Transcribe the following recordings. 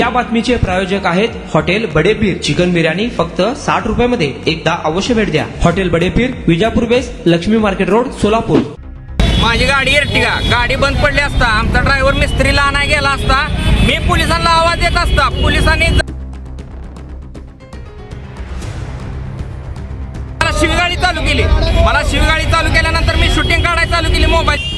या बातमीचे प्रायोजक आहेत हॉटेल बडेपीर. चिकन बिर्याणी फक्त 60 रुपयामध्ये. एकदा अवश्य भेट द्या. Hotel Badepir, Vijapur base, Laxmi market road, Solapur. माझी गाडी एर्टिगा, गाडी बंद पडली असता, आमचा ड्रायव्हर मिस्त्रीला आणाय गेला असता, मी पोलिसांना आवाज देत असता, पोलिसांनी मला शिवगाडी चालू केली. मला शिवगाडी चालू केल्यानंतर मी शूटिंग काढायला चालू केली मोबाईल.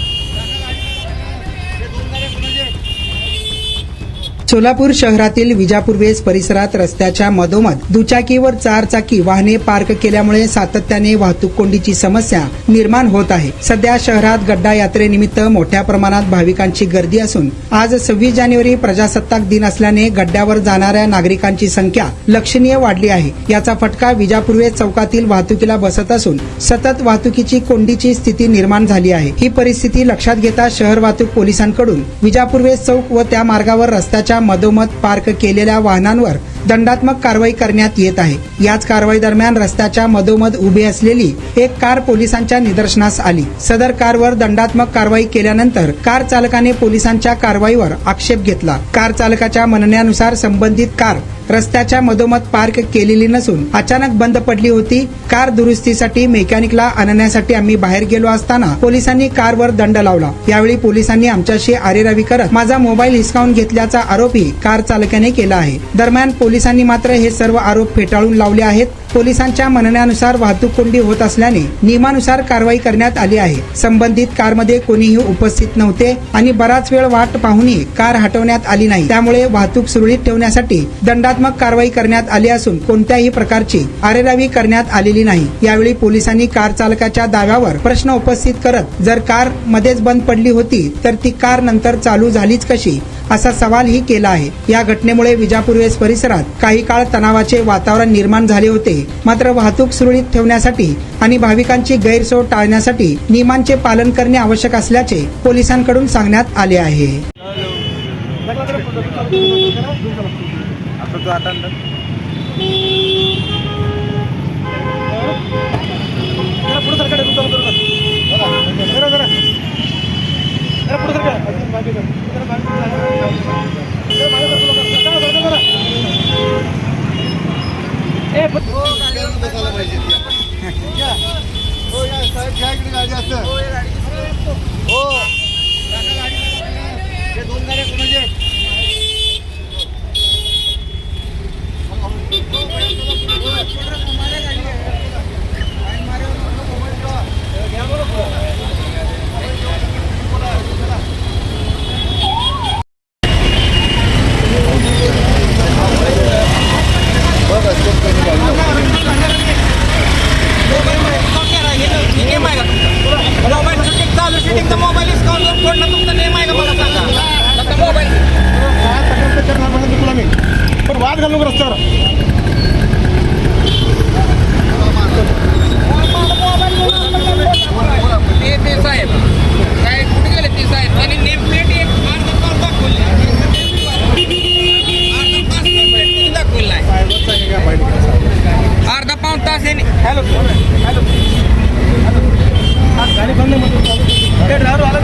सोलापूर शहरातील विजापूर वेस परिसरात रस्त्याच्या मधोमध दुचाकीवर 4 चाकी वाहने पार्क केल्यामुळे सातत्याने वाहतूक कोंडीची समस्या निर्माण होत आहे. सध्या शहरात गड्डा यात्रेनिमित्त मोठ्या प्रमाणात भाविकांची गर्दी असून आज 26 जानेवारी प्रजासत्ताक दिन असल्याने गड्ड्यावर जाणाऱ्या नागरिकांची संख्या लक्षणीय वाढली आहे. याचा फटका विजापूर वेस चौकातील वाहतुकीला बसत असून सतत वाहतुकीची कोंडीची स्थिती निर्माण झाली आहे. ही परिस्थिती लक्षात घेता शहर वाहतूक पोलिसांकडून विजापूर वेस चौक व त्या मार्गावर रस्त्याच्या मधोमध पार्क केलेल्या वाहनांवर दंडात्मक कारवाई करण्यात येत आहे. याच कारवाई दरम्यान रस्त्याच्या मधोमध उभी असलेली एक कार पोलिसांच्या निदर्शनास आली. सदर कारवर दंडात्मक कारवाई केल्यानंतर कार चालकाने पोलिसांच्या कारवाईवर आक्षेप घेतला. कार चालकाच्या म्हणण्यानुसार संबंधित कार रस्त्याच्या मधोमध पार्क केलेली नसून अचानक बंद पडली होती. कार दुरुस्तीसाठी मेकॅनिकला आणण्यासाठी आम्ही बाहेर गेलो असताना पोलिसांनी कारवर दंड लावला. यावेळी पोलिसांनी आमच्याशी आरेरावी करत माझा मोबाईल हिसकावून घेतल्याचा आरोपही कार चालकाने केला आहे. दरम्यान पोलिसांनी मात्र हे सर्व आरोप फेटाळून लावले आहेत. पोलिसांच्या म्हणण्यानुसार वाहतूक कोंडी होत असल्याने नियमानुसार कारवाई करण्यात आली आहे. संबंधित कारमध्ये कोणीही उपस्थित नव्हते आणि बराच वेळ वाट पाहूनही कार हटवण्यात आली नाही. त्यामुळे वाहतूक सुरळीत ठेवण्यासाठी दंडात्मक कारवाई करण्यात आली असून कोणत्याही प्रकारची आरेरावी करण्यात आलेली नाही. यावेळी पोलिसांनी कार चालकाच्या दाव्यावर प्रश्न उपस्थित करत जर कार मध्येच बंद पडली होती तर ती कार नंतर चालू झालीच कशी असा सवालही केला आहे. या घटनेमुळे विजापूर वेस परिसरात काही काळ तणावाचे वातावरण निर्माण झाले होते. मात्र वाहतूक सुरळीत ठेवण्यासाठी आणि भाविकांची गैरसोय टाळण्यासाठी नियमांचे पालन करणे आवश्यक असल्याचे पोलिसांकडून सांगण्यात आले आहे. वाद घालू रस्त्यावर ते साहेब काय कुठे गेले ते साहेब आणि नेम प्लेट एक अर्धा पाऊण तास आहे. हॅलो गाडी बंद ड्रायव्हर आला.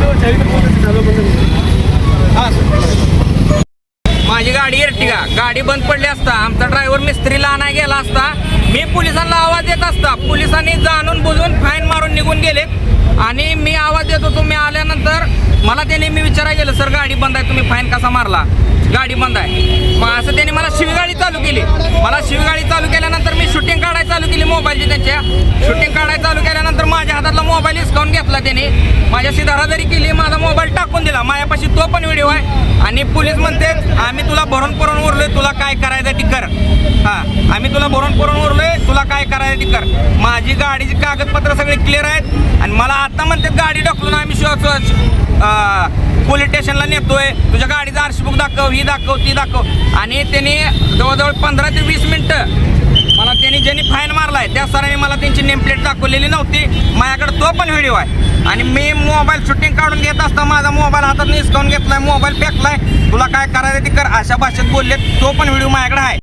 माझी गाडी एर्टिगा, गाडी बंद पडली असता, आमचा ड्रायव्हर मिस्त्रीला आणाय गेला असता, मी पोलिसांना आवाज देत असता, पोलिसांनी जाणून बुजून फाईन मारून निघून गेले. आणि मी आवाज देत होतो. मी आल्यानंतर मला त्याने मी विचारायला गेलं, सर गाडी बंद आहे, तुम्ही फाईन कसा मारला, गाडी बंद आहे. मग असं त्याने मला शिवगाडी चालू केली. मला शिवगाडी चालू केल्यानंतर मी शूटिंग काढायला चालू केली मोबाईलची. त्यांच्या शूटिंग काढायला चालू केल्यानंतर माझ्या हातातला मोबाईल हिसकावून घेतला त्याने. माझ्याशी धराधरी केली, माझा मोबाईल टाकून दिला. माझ्यापाशी तो पण व्हिडिओ आहे. आणि पोलीस म्हणते आम्ही तुला भरून परून उरलोय, तुला काय करायचं ती कर. आम्ही तुला भरून परून उरलोय, तुला काय करायचं ती कर. माझी गाडीची कागदपत्र सगळे क्लिअर आहेत. आणि मला आता म्हणतात गाडी ढकलून आम्ही पोलीस स्टेशनला नेतोय, तुझ्या गाडीचं आरसी बुक दाखव, ही दाखव, ती दाखव. आणि त्यांनी जवळजवळ 15 ते 20 मिनिटं मला त्यांनी ज्यांनी फाईन मारलाय त्या सरांनी मला त्यांची नेम प्लेट दाखवलेली नव्हती. माझ्याकडे तो पण व्हिडिओ आहे. आणि मी मोबाईल शूटिंग काढून घेत असता माझा मोबाईल हातात निसकावून घेतलाय, मोबाईल फेकलाय, तुला काय करायचं ते कर अशा भाषेत बोलले. तो पण व्हिडिओ माझ्याकडे आहे.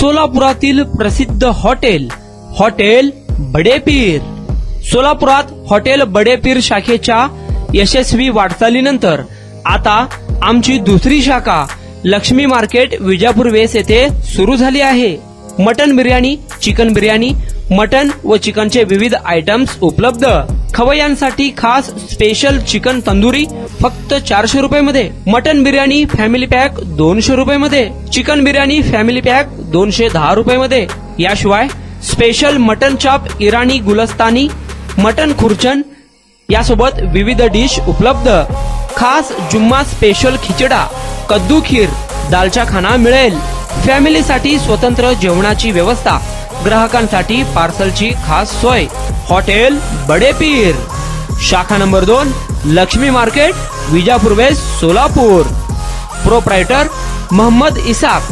सोलापुरातील प्रसिद्ध हॉटेल बडे पीर. सोलापुरात हॉटेल बडे पीर शाखेच्या यशस्वी वाटचालीनंतर आता आमची दुसरी शाखा लक्ष्मी मार्केट विजापूर वेस येथे सुरू झाली आहे. Mutton biryani, chicken biryani, mutton व चिकनचे विविध आयटम्स उपलब्ध. खवय्यांसाठी खास स्पेशल चिकन तंदुरी फक्त 400 रुपये मध्ये. मटन बिर्याणी फॅमिली पॅक 200 रुपये मध्ये. चिकन बिर्याणी फॅमिली पॅक 210 रुपये मध्ये. याशिवाय स्पेशल मटन चाप, इराणी गुलस्तानी, मटन खुर्चन यासोबत विविध डिश उपलब्ध. खास जुम्मा स्पेशल खिचडा, कद्दू खीर, दालचा खाना मिळेल. फॅमिलीसाठी स्वतंत्र जेवणाची व्यवस्था, ग्राहकांसाठी पार्सलची खास सोय. हॉटेल बडे पीर, शाखा number 2, Lakshmi market, Vijapur west, Solapur. Proprietor Mohammad Isaq.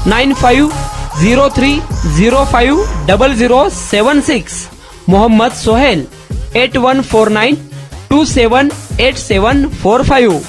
9503050076. Mohammad Sohel. 8149278745.